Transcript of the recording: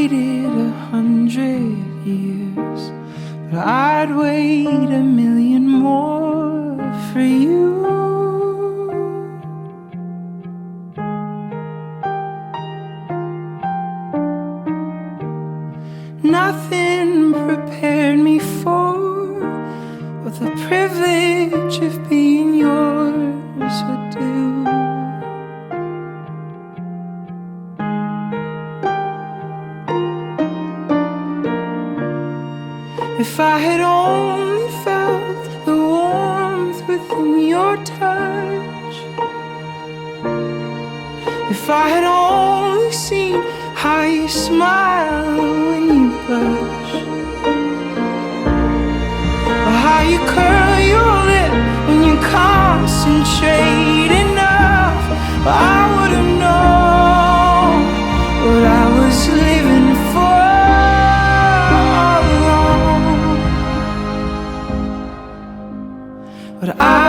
waited 100 years, but I'd wait 1,000,000 more for you. Nothing prepared me for what the privilege of being yours would do. If I had only felt the warmth within your touch, if I had only seen how you smile when you blush, or how you curl your lip when you concentrate enough, I would have known what I was living for all along. But I